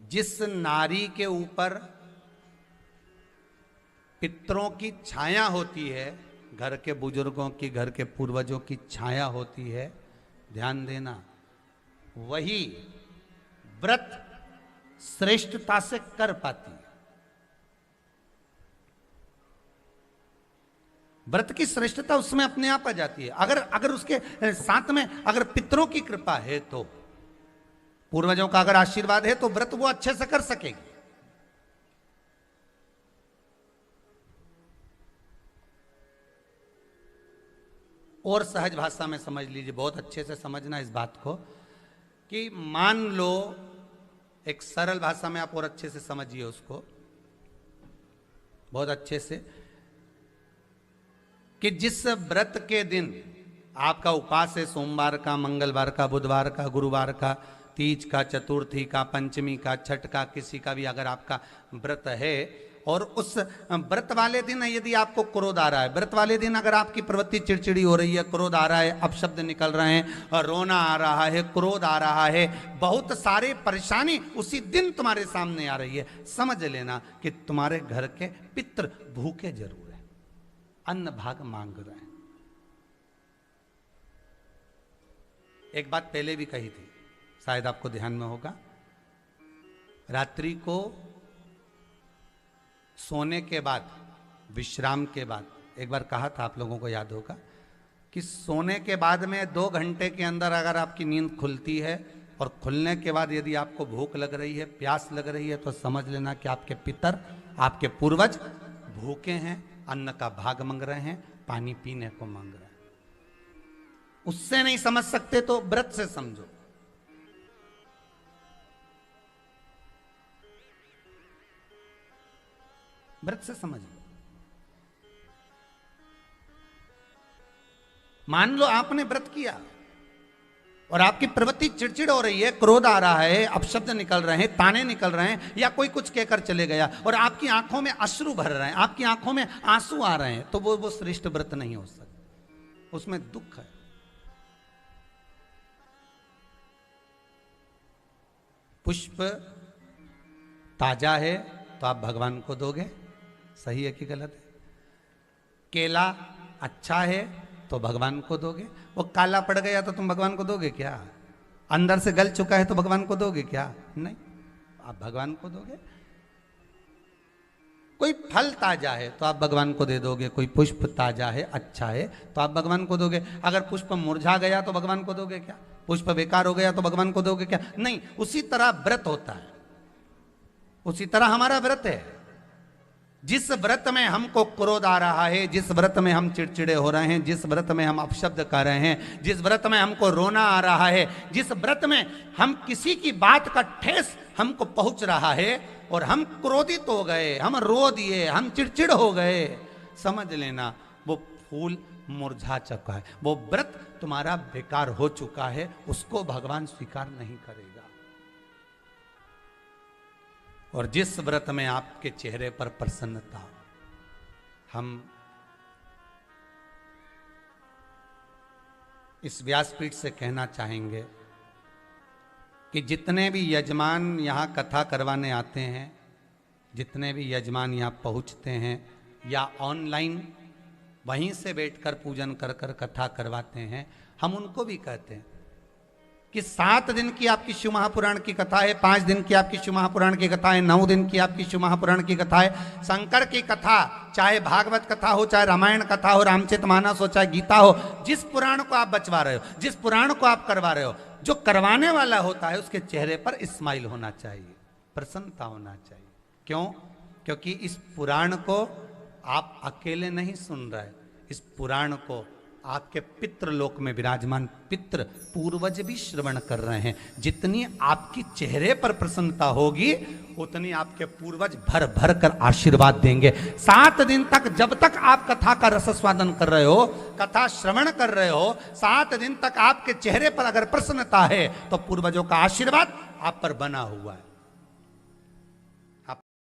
जिस नारी के ऊपर पितरों की छाया होती है, घर के बुजुर्गों की, घर के पूर्वजों की छाया होती है, ध्यान देना, वही व्रत श्रेष्ठता से कर पाती है। व्रत की श्रेष्ठता उसमें अपने आप आ जाती है। अगर उसके साथ में अगर पितरों की कृपा है, तो पूर्वजों का अगर आशीर्वाद है, तो व्रत वो अच्छे से कर सकेगी। और सहज भाषा में समझ लीजिए, बहुत अच्छे से समझना इस बात को, कि मान लो, एक सरल भाषा में आप और अच्छे से समझिए उसको, बहुत अच्छे से, कि जिस व्रत के दिन आपका उपवास है, सोमवार का, मंगलवार का, बुधवार का, गुरुवार का, तीज का, चतुर्थी का, पंचमी का, छठ का, किसी का भी अगर आपका व्रत है, और उस व्रत वाले दिन यदि आपको क्रोध आ रहा है, व्रत वाले दिन अगर आपकी प्रवृत्ति चिड़चिड़ी हो रही है, क्रोध आ रहा है, अपशब्द निकल रहे हैं, रोना आ रहा है, क्रोध आ रहा है, बहुत सारे परेशानी उसी दिन तुम्हारे सामने आ रही है, समझ लेना कि तुम्हारे घर के पितृ भूखे जरूर है, अन्न भाग मांग रहे हैं। एक बात पहले भी कही थी, शायद आपको ध्यान में होगा, रात्रि को सोने के बाद, विश्राम के बाद, एक बार कहा था, आप लोगों को याद होगा, कि सोने के बाद में 2 घंटे के अंदर अगर आपकी नींद खुलती है, और खुलने के बाद यदि आपको भूख लग रही है, प्यास लग रही है, तो समझ लेना कि आपके पितर, आपके पूर्वज भूखे हैं, अन्न का भाग मांग रहे हैं, पानी पीने को मांग रहे हैं। उससे नहीं समझ सकते तो व्रत से समझो। व्रत से समझिए। मान लो आपने व्रत किया और आपकी प्रवृत्ति चिड़चिड़ हो रही है, क्रोध आ रहा है, अपशब्द निकल रहे हैं, ताने निकल रहे हैं, या कोई कुछ कहकर चले गया और आपकी आंखों में अश्रु भर रहे हैं, आपकी आंखों में आंसू आ रहे हैं, तो वो श्रेष्ठ व्रत नहीं हो सकता, उसमें दुख है। पुष्प ताजा है तो आप भगवान को दोगे, सही है कि गलत है? केला अच्छा है तो भगवान को दोगे, वो काला पड़ गया तो तुम भगवान को दोगे क्या? अंदर से गल चुका है तो भगवान को दोगे क्या? नहीं, आप भगवान को दोगे। कोई फल ताजा है तो आप भगवान को दे दोगे, कोई पुष्प ताजा है, अच्छा है, तो आप भगवान को दोगे। अगर पुष्प मुरझा गया तो भगवान को दोगे क्या? पुष्प बेकार हो गया तो भगवान को दोगे क्या? नहीं। उसी तरह व्रत होता है, उसी तरह हमारा व्रत है। जिस व्रत में हमको क्रोध आ रहा है, जिस व्रत में हम चिड़चिड़े हो रहे हैं, जिस व्रत में हम अपशब्द कर रहे हैं, जिस व्रत में हमको रोना आ रहा है, जिस व्रत में हम किसी की बात का ठेस हमको पहुंच रहा है और हम क्रोधित हो गए, हम रो दिए, हम चिड़चिड़ हो गए, समझ लेना वो फूल मुरझा चुका है, वो व्रत तुम्हारा बेकार हो चुका है, उसको भगवान स्वीकार नहीं करेगा। और जिस व्रत में आपके चेहरे पर प्रसन्नता, हम इस व्यासपीठ से कहना चाहेंगे कि जितने भी यजमान यहाँ कथा करवाने आते हैं, जितने भी यजमान यहाँ पहुँचते हैं या ऑनलाइन वहीं से बैठकर पूजन कर कर कथा करवाते हैं, हम उनको भी कहते हैं कि 7 दिन की आपकी शिव महापुराण की कथा है, 5 दिन की आपकी शिव महापुराण की कथा है, 9 दिन की आपकी शिव महापुराण की कथा है। शंकर की कथा, चाहे भागवत कथा हो, चाहे रामायण कथा हो, रामचरितमानस हो, चाहे गीता हो, जिस पुराण को आप बचवा रहे हो, जिस पुराण को आप करवा रहे हो, जो करवाने वाला होता है उसके चेहरे पर स्माइल होना चाहिए, प्रसन्नता होना चाहिए। क्यों? क्योंकि इस पुराण को आप अकेले नहीं सुन रहे, इस पुराण को आपके पितृलोक में विराजमान पितृ पूर्वज भी श्रवण कर रहे हैं। जितनी आपकी चेहरे पर प्रसन्नता होगी, उतनी आपके पूर्वज भर भर कर आशीर्वाद देंगे। 7 दिन तक, जब तक आप कथा का रसस्वादन कर रहे हो, कथा श्रवण कर रहे हो, 7 दिन तक आपके चेहरे पर अगर प्रसन्नता है तो पूर्वजों का आशीर्वाद आप पर बना हुआ है।